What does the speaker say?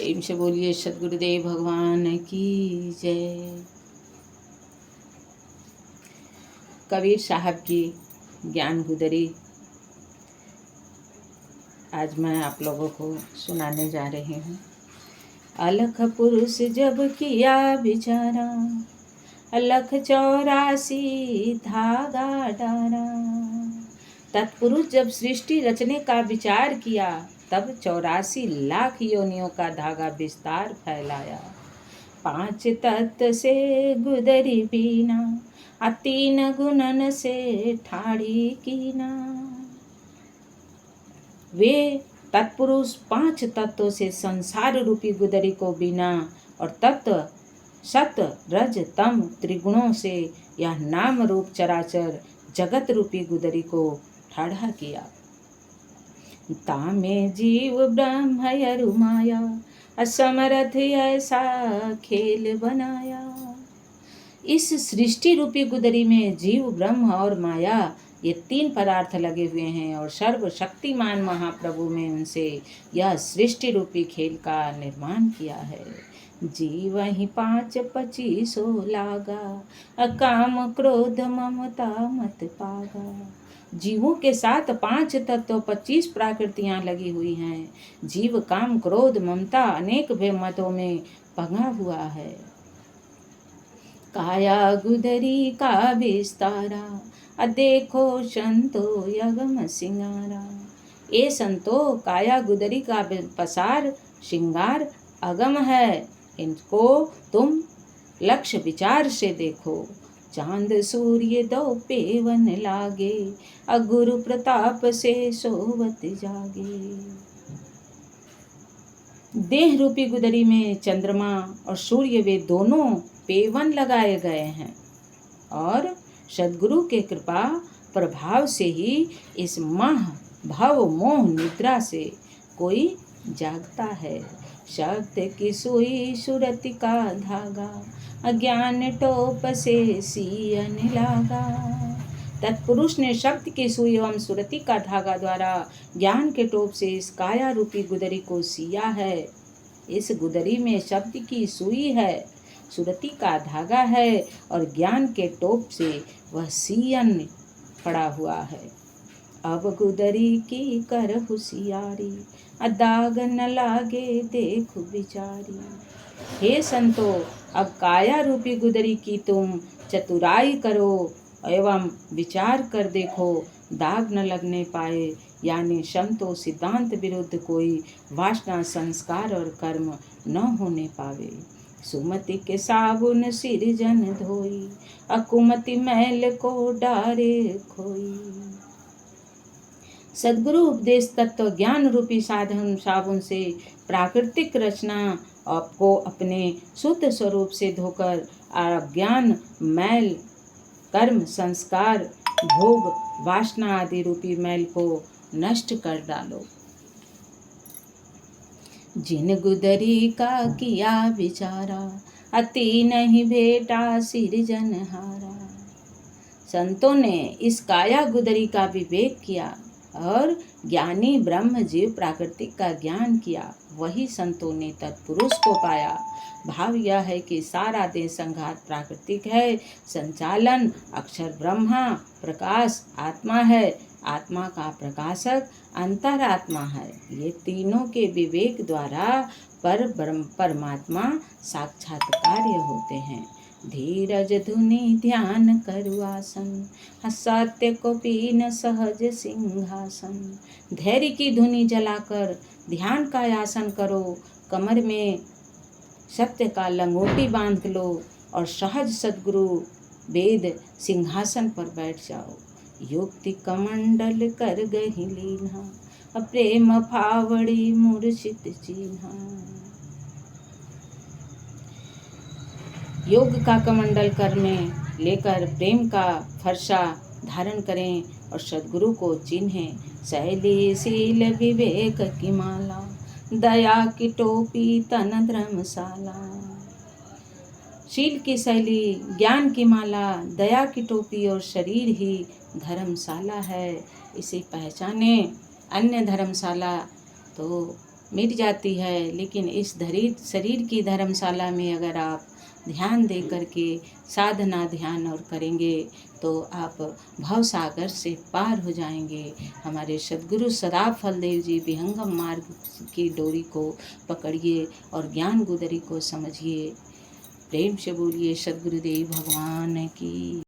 प्रेम से बोलिए सद्गुरुदेव भगवान की जय। कबीर साहब की ज्ञान गुदरी आज मैं आप लोगों को सुनाने जा रही हूँ। अलख पुरुष जब किया बिचारा, अलख 84 धागा डारा। तत्पुरुष जब सृष्टि रचने का विचार किया, तब 84 लाख योनियों का धागा विस्तार फैलाया। 5 तत्व से गुदरी बीना, 3 गुणन से ठाड़ी कीना। वे तत्पुरुष 5 तत्वों से संसार रूपी गुदरी को बीना और तत्व सत रज तम त्रिगुणों से यह नाम रूप चराचर जगत रूपी गुदरी को ठाढ़ा किया। तामे जीव ब्रह्म यरु माया, असमर्थ ऐसा खेल बनाया। इस सृष्टि रूपी गुदरी में जीव ब्रह्म और माया ये 3 पदार्थ लगे हुए हैं और सर्वशक्तिमान महाप्रभु में उनसे यह सृष्टि रूपी खेल का निर्माण किया है। जीव ही 5 25 लागा, अकाम क्रोध ममता मत पागा। जीवों के साथ 5 तत्व 25 प्रकृतियां लगी हुई हैं। जीव काम क्रोध ममता अनेक मतों में पगा हुआ है। काया गुदरी का विस्तारा, देखो संतो यगम सिंगारा। ए संतो, काया गुदरी का पसार श्रृंगार अगम है, इनको तुम लक्ष्य विचार से देखो। चांद सूर्य 2 पेवन लागे, गुरु प्रताप से सोवत जागे। देह रूपी गुदरी में चंद्रमा और सूर्य वे दोनों पेवन लगाए गए हैं और सद्गुरु के कृपा प्रभाव से ही इस भव मोह निद्रा से कोई जागता है। शब्द की सुई सुरति का धागा, अज्ञान टोप से सियन लागा। तत्पुरुष ने शब्द की सुई एवं सुरति का धागा द्वारा ज्ञान के टोप से इस काया रूपी गुदरी को सिया है। इस गुदरी में शब्द की सुई है, सुरति का धागा है और ज्ञान के टोप से वह सियन पड़ा हुआ है। अब गुदरी की कर होशियारी, दाग न लागे देख विचारी। हे संतो, अब काया रूपी गुदरी की तुम चतुराई करो एवं विचार कर देखो, दाग न लगने पाए, यानी संतो सिद्धांत विरुद्ध कोई वासना संस्कार और कर्म न होने पावे। सुमति के साबुन सिर जन धोई, अकुमति मैल को डारे खोई। सद्गुरु उपदेश तत्व ज्ञान रूपी साबुन से प्राकृतिक रचना आपको अपने शुद्ध स्वरूप से धोकर अज्ञान मैल कर्म संस्कार भोग वासना आदि रूपी मैल को नष्ट कर डालो। जिन गुदरी का किया विचारा, अति नहीं भेटा सिरजनहारा। संतों ने इस काया गुदरी का विवेक किया और ज्ञानी ब्रह्म जीव प्राकृतिक का ज्ञान किया, वही संतों ने तत्पुरुष को पाया। भाव यह है कि सारा देह संघात प्राकृतिक है, संचालन अक्षर ब्रह्मा, प्रकाश आत्मा है, आत्मा का प्रकाशक अंतरात्मा है। ये तीनों के विवेक द्वारा परमात्मा साक्षात्कार्य होते हैं। धीरज धुनि ध्यान करु आसन, सत्य को पीन सहज सिंहासन। धैर्य की धुनि जलाकर ध्यान का आसन करो, कमर में सत्य का लंगोटी बांध लो और सहज सद्गुरु वेद सिंहासन पर बैठ जाओ। युक्ति कमंडल कर गही लीन्हा, प्रेम फावड़ी मूर्छित चिन्हा। योग का कमंडल कर में लेकर प्रेम का फरसा धारण करें और सद्गुरु को चिन्हें। शैली शील विवेक की माला, दया की टोपी तन धर्मशाला। शील की शैली, ज्ञान की माला, दया की टोपी और शरीर ही धर्मशाला है, इसे पहचाने। अन्य धर्मशाला तो मिट जाती है, लेकिन इस शरीर की धर्मशाला में अगर आप ध्यान दे करके साधना ध्यान और करेंगे तो आप भव सागर से पार हो जाएंगे। हमारे सद्गुरु सदा फलदेव जी विहंगम मार्ग की डोरी को पकड़िए और ज्ञान गुदरी को समझिए। प्रेम से बोलिए सद्गुरुदेव भगवान की।